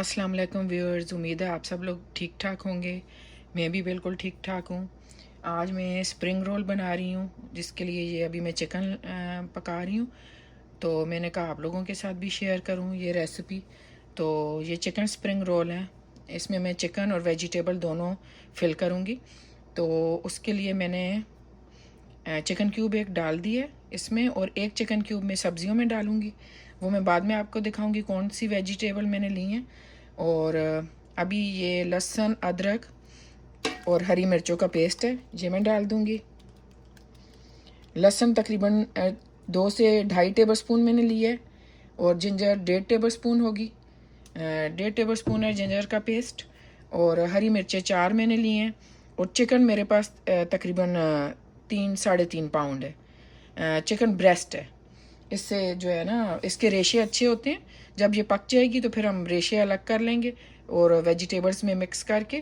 अस्सलाम वालेकुम व्यूअर्स, उम्मीद है आप सब लोग ठीक ठाक होंगे। मैं भी बिल्कुल ठीक ठाक हूँ। आज मैं स्प्रिंग रोल बना रही हूँ, जिसके लिए ये अभी मैं चिकन पका रही हूँ। तो मैंने कहा आप लोगों के साथ भी शेयर करूँ ये रेसिपी। तो ये चिकन स्प्रिंग रोल है। इसमें मैं चिकन और वेजिटेबल दोनों फिल करूँगी। तो उसके लिए मैंने चिकन क्यूब एक डाल दिए इसमें, और एक चिकन क्यूब मैं सब्जियों में डालूँगी। वो मैं बाद में आपको दिखाऊंगी कौन सी वेजिटेबल मैंने ली हैं। और अभी ये लहसुन, अदरक और हरी मिर्चों का पेस्ट है, ये मैं डाल दूँगी। लहसुन तकरीबन 2 से 2.5 टेबल स्पून मैंने लिए, और जिंजर 1.5 टेबल स्पून होगी। 1.5 टेबल स्पून है जिंजर का पेस्ट। और हरी मिर्चें 4 मैंने ली हैं। और चिकन मेरे पास तकरीबन 3-3.5 पाउंड है। चिकन ब्रेस्ट है। इससे जो है ना, इसके रेशे अच्छे होते हैं। जब ये पक जाएगी तो फिर हम रेशे अलग कर लेंगे और वेजिटेबल्स में मिक्स करके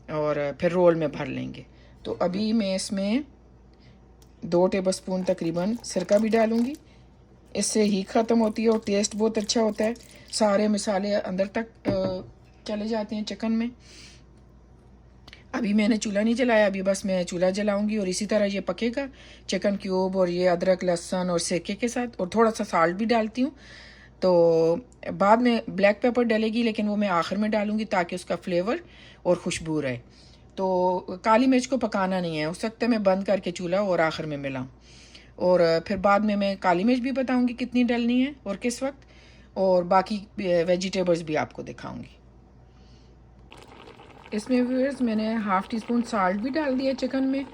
और फिर रोल में भर लेंगे। तो अभी मैं इसमें 2 टेबल स्पून तकरीबन सिरका भी डालूँगी। इससे हीट ख़त्म होती है और टेस्ट बहुत अच्छा होता है। सारे मसाले अंदर तक चले जाते हैं चिकन में। अभी मैंने चूल्हा नहीं जलाया, अभी बस मैं चूल्हा जलाऊंगी और इसी तरह ये पकेगा चिकन क्यूब और ये अदरक, लहसुन और सिरके के साथ। और थोड़ा सा साल्ट भी डालती हूँ। तो बाद में ब्लैक पेपर डलेगी, लेकिन वो मैं आखिर में डालूँगी ताकि उसका फ्लेवर और खुशबू रहे। तो काली मिर्च को पकाना नहीं है, हो सकता है मैं बंद करके चूल्हा और आखिर में मिलाऊँ। और फिर बाद में मैं काली मिर्च भी बताऊँगी कितनी डलनी है और किस वक्त, और बाकी वेजिटेबल्स भी आपको दिखाऊँगी। इसमें व्यूअर्स मैंने हाफ़ टी स्पून साल्ट भी डाल दिया चिकन में।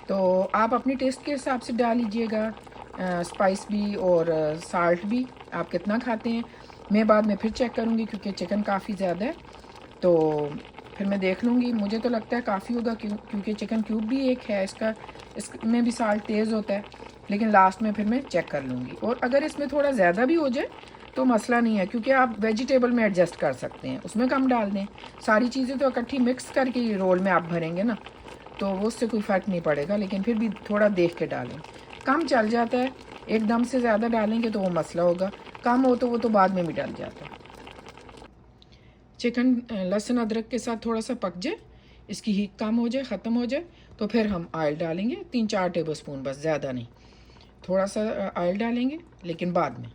तो आप अपने टेस्ट के हिसाब से डाल लीजिएगा, स्पाइस भी और साल्ट भी आप कितना खाते हैं। मैं बाद में फिर चेक करूँगी क्योंकि चिकन काफ़ी ज़्यादा है। तो फिर मैं देख लूँगी, मुझे तो लगता है काफ़ी होगा क्योंकि चिकन क्यूब भी एक है इसका, इसमें भी साल्ट तेज़ होता है। लेकिन लास्ट में फिर मैं चेक कर लूँगी, और अगर इसमें थोड़ा ज़्यादा भी हो जाए तो मसला नहीं है, क्योंकि आप वेजिटेबल में एडजस्ट कर सकते हैं, उसमें कम डाल दें। सारी चीज़ें तो इकट्ठी मिक्स करके ये रोल में आप भरेंगे ना, तो वो उससे कोई फ़र्क नहीं पड़ेगा। लेकिन फिर भी थोड़ा देख के डालें, कम चल जाता है। एकदम से ज़्यादा डालेंगे तो वो मसला होगा, कम हो तो वो तो बाद में भी डल जाता है। चिकन लहसुन अदरक के साथ थोड़ा सा पक जाए, इसकी हीट कम हो जाए, ख़त्म हो जाए, तो फिर हम ऑयल डालेंगे 3-4 टेबल स्पून, बस ज़्यादा नहीं। थोड़ा सा ऑयल डालेंगे लेकिन बाद में।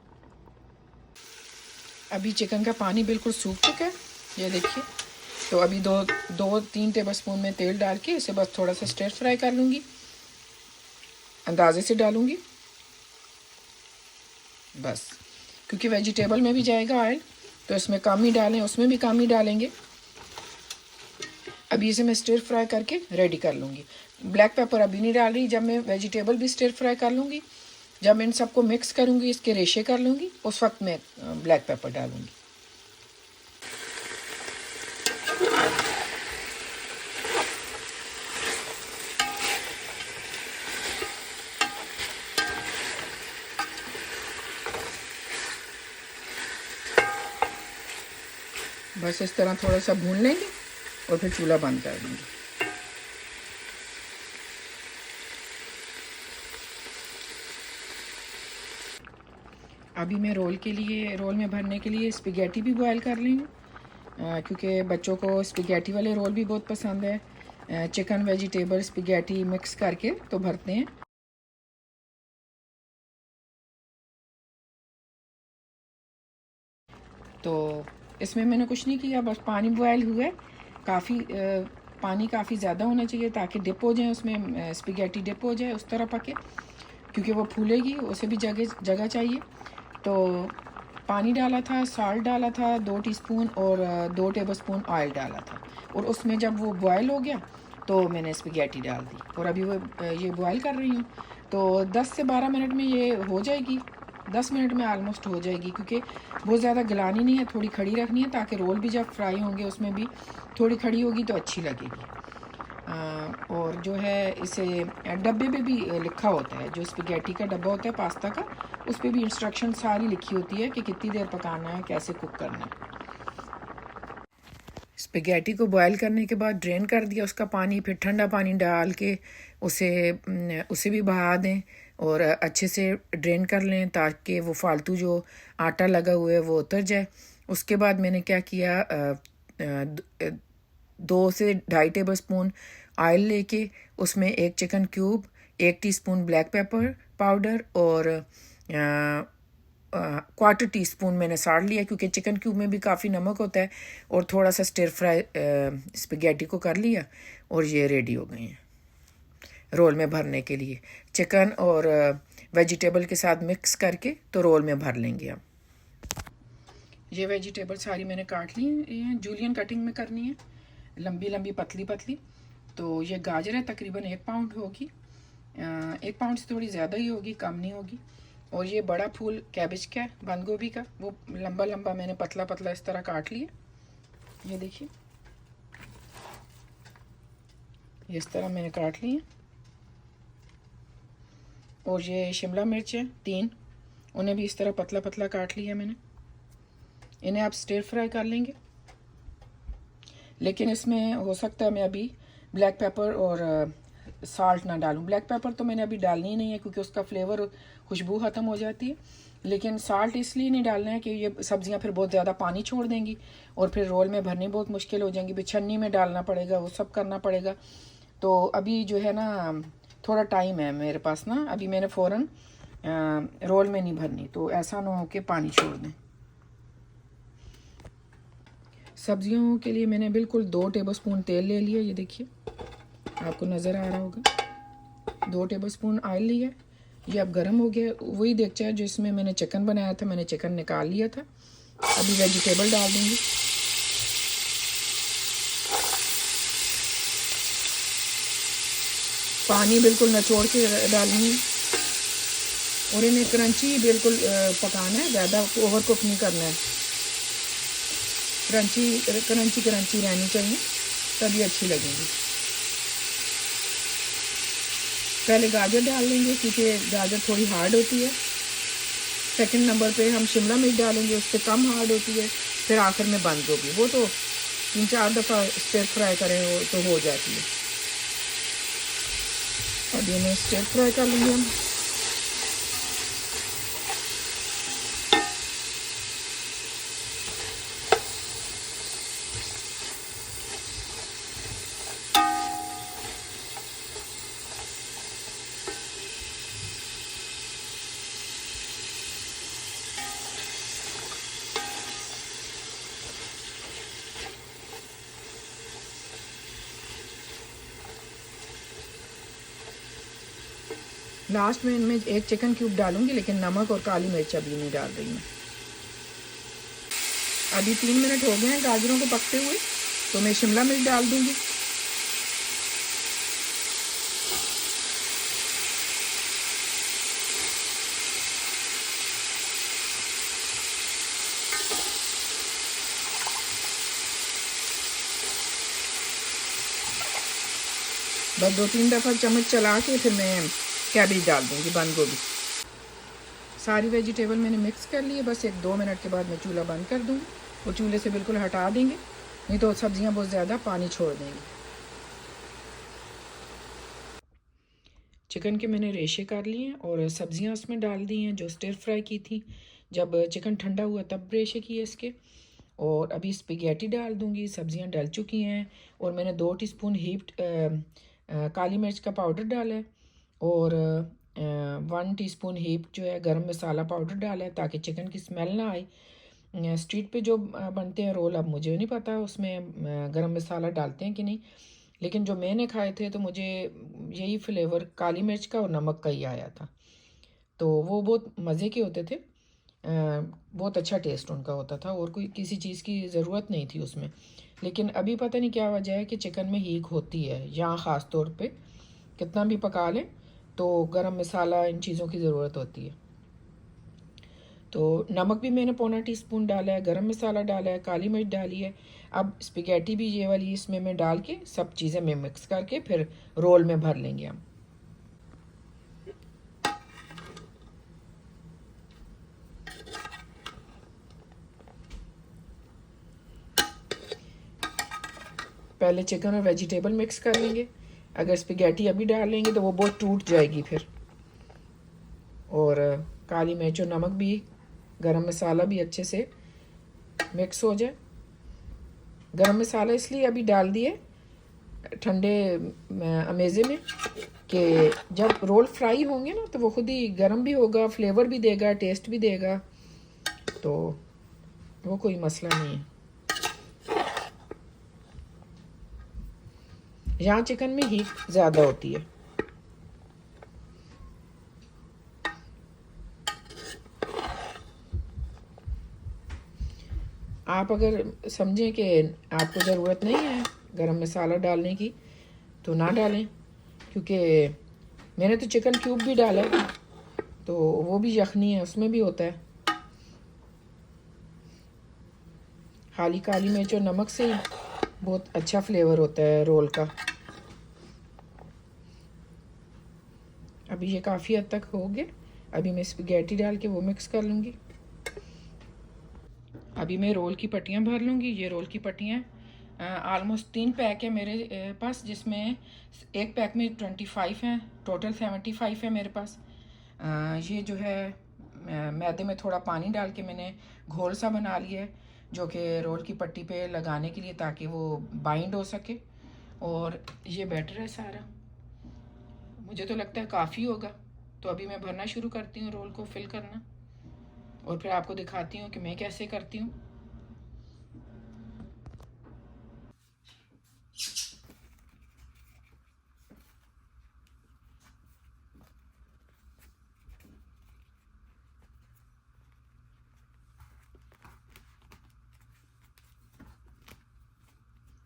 अभी चिकन का पानी बिल्कुल सूख चुका है, ये देखिए। तो अभी 2-3 टेबल स्पून में तेल डाल के इसे बस थोड़ा सा स्टर फ्राई कर लूँगी, अंदाजे से डालूँगी बस, क्योंकि वेजिटेबल में भी जाएगा ऑयल, तो इसमें कम ही डालें, उसमें भी कम ही डालेंगे। अभी इसे मैं स्टर फ्राई करके रेडी कर लूँगी। ब्लैक पेपर अभी नहीं डाल रही, जब मैं वेजिटेबल भी स्टर फ्राई कर लूँगी, जब मैं इन सबको मिक्स करूँगी, इसके रेशे कर लूँगी, उस वक्त मैं ब्लैक पेपर डालूँगी। बस इस तरह थोड़ा सा भून लेंगे और फिर चूल्हा बंद कर देंगे। अभी मैं रोल में भरने के लिए स्पैगेटी भी बॉयल कर रही हूँ, क्योंकि बच्चों को स्पैगेटी वाले रोल भी बहुत पसंद है। चिकन वेजिटेबल स्पैगेटी मिक्स करके तो भरते हैं। तो इसमें मैंने कुछ नहीं किया, बस पानी बॉयल हुआ है। पानी काफ़ी ज़्यादा होना चाहिए ताकि डिप हो जाए उसमें, स्पैगेटी डिप हो जाए, उस तरह पके, क्योंकि वो फूलेगी, उसे भी जगह जगह चाहिए। तो पानी डाला था, साल्ट डाला था 2 टीस्पून, और 2 टेबल स्पून ऑयल डाला था। और उसमें जब वो बॉयल हो गया तो मैंने स्पैगेटी डाल दी, और अभी वो ये बॉयल कर रही हूँ। तो 10 से 12 मिनट में ये हो जाएगी, 10 मिनट में आलमोस्ट हो जाएगी, क्योंकि बहुत ज़्यादा गलानी नहीं है, थोड़ी खड़ी रखनी है ताकि रोल भी जब फ्राई होंगे उसमें भी थोड़ी खड़ी होगी तो अच्छी लगेगी। और जो है इसे डब्बे पे भी लिखा होता है, जो स्पैगेटी का डब्बा होता है पास्ता का, उस पर भी इंस्ट्रक्शन सारी लिखी होती है कि कितनी देर पकाना है, कैसे कुक करना है। स्पैगेटी को बॉयल करने के बाद ड्रेन कर दिया उसका पानी, फिर ठंडा पानी डाल के उसे भी बहा दें और अच्छे से ड्रेन कर लें ताकि वो फालतू जो आटा लगा हुआ है वो उतर जाए। उसके बाद मैंने क्या किया, 2 से 2.5 टेबल स्पून ऑयल लेके उसमें 1 chicken cube, 1 teaspoon black pepper powder और 1/4 टीस्पून मैंने साड़ लिया, क्योंकि चिकन क्यूब में भी काफ़ी नमक होता है, और थोड़ा सा स्टिर फ्राई स्पैगेटी को कर लिया, और ये रेडी हो गए हैं रोल में भरने के लिए। चिकन और वेजिटेबल के साथ मिक्स करके तो रोल में भर लेंगे हम। ये वेजिटेबल सारी मैंने काट ली हैं, जूलियन कटिंग में करनी है, लंबी लंबी पतली पतली। तो ये गाजर है, तकरीबन 1 पाउंड होगी, 1 पाउंड से थोड़ी ज़्यादा ही होगी, कम नहीं होगी। और ये बड़ा फूल कैबेज का है, बंद गोभी का, वो लंबा लंबा मैंने पतला पतला इस तरह काट लिया। ये देखिए, ये इस तरह मैंने काट लिए। और ये शिमला मिर्च है 3, उन्हें भी इस तरह पतला पतला काट लिया मैंने। इन्हें आप स्टिर फ्राई कर लेंगे, लेकिन इसमें हो सकता है मैं अभी ब्लैक पेपर और साल्ट ना डालूं। ब्लैक पेपर तो मैंने अभी डालनी ही नहीं है, क्योंकि उसका फ्लेवर, खुशबू ख़त्म हो जाती है। लेकिन साल्ट इसलिए नहीं डालना है कि ये सब्जियां फिर बहुत ज़्यादा पानी छोड़ देंगी, और फिर रोल में भरनी बहुत मुश्किल हो जाएंगी, बिछन्नी में डालना पड़ेगा, वो सब करना पड़ेगा। तो अभी जो है ना, थोड़ा टाइम है मेरे पास ना, अभी मैंने फ़ौरन रोल में नहीं भरनी, तो ऐसा ना हो कि पानी छोड़ दें। सब्जियों के लिए मैंने बिल्कुल 2 टेबल स्पून तेल ले लिया, ये देखिए आपको नज़र आ रहा होगा। 2 टेबल स्पून ऑयल लिया, ये अब गर्म हो गया। वही देगचा है जिसमें मैंने चिकन बनाया था, मैंने चिकन निकाल लिया था। अभी वेजिटेबल डाल दूँगी। पानी बिल्कुल निचोड़ के डालनी है, और इन्हें क्रंची बिल्कुल पकाना है, ज़्यादा ओवर कुक नहीं करना है। क्रंची क्रंची क्रंची रहनी चाहिए, तभी अच्छी लगेगी। पहले गाजर डाल लेंगे, क्योंकि गाजर थोड़ी हार्ड होती है। सेकंड नंबर पे हम शिमला मिर्च डालेंगे, उससे कम हार्ड होती है। फिर आखिर में बंद गोभी, वो तो 3-4 दफ़ा स्टिर फ्राई करें वो तो हो जाती है। अब इन्हें स्टिर फ्राई कर लेंगे हम। लास्ट में इनमें 1 चिकन क्यूब डालूंगी, लेकिन नमक और काली मिर्च अभी नहीं डाल रही मैं। अभी 3 मिनट हो गए हैं गाजरों को पकते हुए, तो मैं शिमला मिर्च डाल दूंगी। बस 2-3 दफ़ा चम्मच चला के फिर मैं कैबेज डाल दूंगी, बंद गोभी। सारी वेजिटेबल मैंने मिक्स कर ली है। बस 1-2 मिनट के बाद मैं चूल्हा बंद कर दूँगी, वो चूल्हे से बिल्कुल हटा देंगे, नहीं तो सब्जियां बहुत ज़्यादा पानी छोड़ देंगी। चिकन के मैंने रेशे कर लिए हैं और सब्जियां उसमें डाल दी हैं जो स्टिर फ्राई की थी। जब चिकन ठंडा हुआ तब रेशे किए इसके। और अभी स्पैगेटी डाल दूँगी। सब्जियां डल चुकी हैं, और मैंने 2 टीस्पून काली मिर्च का पाउडर डाला है, और 1 टीस्पून हीप जो है गरम मसाला पाउडर डाला है, ताकि चिकन की स्मेल ना आए। स्ट्रीट पे जो बनते हैं रोल, अब मुझे नहीं पता उसमें गरम मसाला डालते हैं कि नहीं, लेकिन जो मैंने खाए थे तो मुझे यही फ्लेवर काली मिर्च का और नमक का ही आया था। तो वो बहुत मज़े के होते थे, बहुत अच्छा टेस्ट उनका होता था, और कोई किसी चीज़ की ज़रूरत नहीं थी उसमें। लेकिन अभी पता नहीं क्या वजह है कि चिकन में हीक होती है यहाँ, ख़ास तौर पे कितना भी पका लें तो गरम मसाला इन चीज़ों की ज़रूरत होती है। तो नमक भी मैंने 1/4 टीस्पून डाला है, गरम मसाला डाला है, काली मिर्च डाली है। अब स्पैगेटी भी ये वाली इसमें मैं डाल के सब चीज़ें मैं मिक्स करके फिर रोल में भर लेंगे हम। पहले चिकन और वेजिटेबल मिक्स कर लेंगे। अगर स्पैगेटी अभी डाल लेंगे तो वो बहुत टूट जाएगी फिर। और काली मिर्च और नमक भी, गरम मसाला भी अच्छे से मिक्स हो जाए। गरम मसाला इसलिए अभी डाल दिए ठंडे अमेज़े में कि जब रोल फ्राई होंगे ना तो वो खुद ही गरम भी होगा, फ्लेवर भी देगा, टेस्ट भी देगा, तो वो कोई मसला नहीं है। यहाँ चिकन में हीट ज़्यादा होती है। आप अगर समझें कि आपको ज़रूरत नहीं है गरम मसाला डालने की तो ना डालें, क्योंकि मैंने तो चिकन क्यूब भी डाला है, तो वो भी यखनी है, उसमें भी होता है। खाली काली मिर्च और नमक से ही बहुत अच्छा फ्लेवर होता है रोल का। अभी ये काफ़ी हद तक हो गया। अभी मैं स्पैगेटी डाल के वो मिक्स कर लूँगी। अभी मैं रोल की पट्टियाँ भर लूँगी। ये रोल की पट्टियाँ आलमोस्ट 3 पैक है मेरे पास, जिसमें एक पैक में 25 हैं, टोटल 75 है मेरे पास। ये जो है मैदे में थोड़ा पानी डाल के मैंने घोल सा बना लिया है, जो कि रोल की पट्टी पे लगाने के लिए, ताकि वो बाइंड हो सके। और ये बैटर है सारा, मुझे तो लगता है काफ़ी होगा। तो अभी मैं भरना शुरू करती हूँ, रोल को फिल करना, और फिर आपको दिखाती हूँ कि मैं कैसे करती हूँ।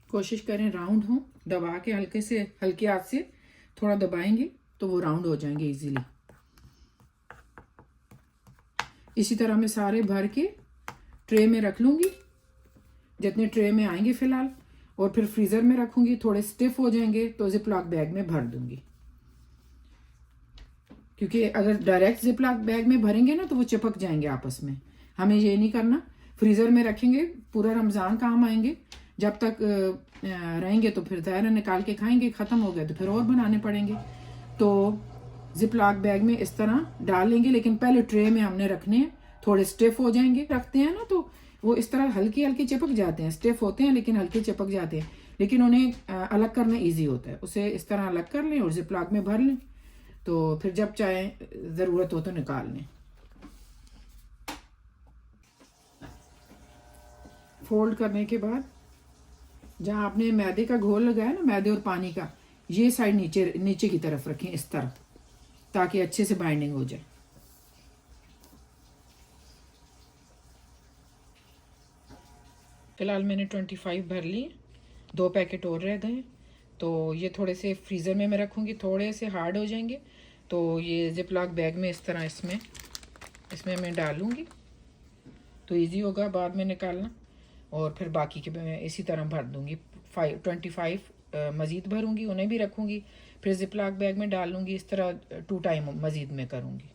कोशिश करें राउंड हो, दबा के हल्के हाथ से थोड़ा दबाएंगे तो वो राउंड हो जाएंगे इजीली। इसी तरह मैं सारे भर के ट्रे में रख लूँगी, जितने ट्रे में आएंगे फ़िलहाल, और फिर फ्रीज़र में रखूँगी। थोड़े स्टिफ हो जाएंगे तो जिपलॉक बैग में भर दूँगी, क्योंकि अगर डायरेक्ट जिपलॉक बैग में भरेंगे ना तो वो चिपक जाएंगे आपस में। हमें ये नहीं करना, फ्रीज़र में रखेंगे, पूरा रमज़ान काम आएंगे। जब तक रहेंगे तो फिर ज़ाहिर निकाल के खाएंगे, ख़त्म हो गए तो फिर और बनाने पड़ेंगे। तो जिपलॉक बैग में इस तरह डाल लेंगे, लेकिन पहले ट्रे में हमने रखने हैं। थोड़े स्टिफ हो जाएंगे, रखते हैं ना तो वो इस तरह हल्के हल्के चिपक जाते हैं। स्टिफ होते हैं लेकिन हल्के चिपक जाते हैं, लेकिन उन्हें अलग करना ईजी होता है। उसे इस तरह अलग कर लें और जिपलॉक में भर लें, तो फिर जब चाहे ज़रूरत हो तो निकाल लें। फोल्ड करने के बाद जहाँ आपने मैदे का घोल लगाया ना, मैदे और पानी का, ये साइड नीचे नीचे की तरफ रखें इस तरह, ताकि अच्छे से बाइंडिंग हो जाए। फिलहाल मैंने 25 भर लिए, 2 पैकेट और रह गए, तो ये थोड़े से फ्रीज़र में मैं रखूँगी, थोड़े से हार्ड हो जाएंगे। तो ये जिपलॉक बैग में इस तरह इसमें मैं डालूँगी, तो इजी होगा बाद में निकालना। और फिर बाकी के मैं इसी तरह भर दूँगी। 25 मज़ीद भरूँगी, उन्हें भी रखूँगी, फिर जिपलॉक बैग में डाल लूँगी। इस तरह 2 टाइम मज़ीद में करूँगी।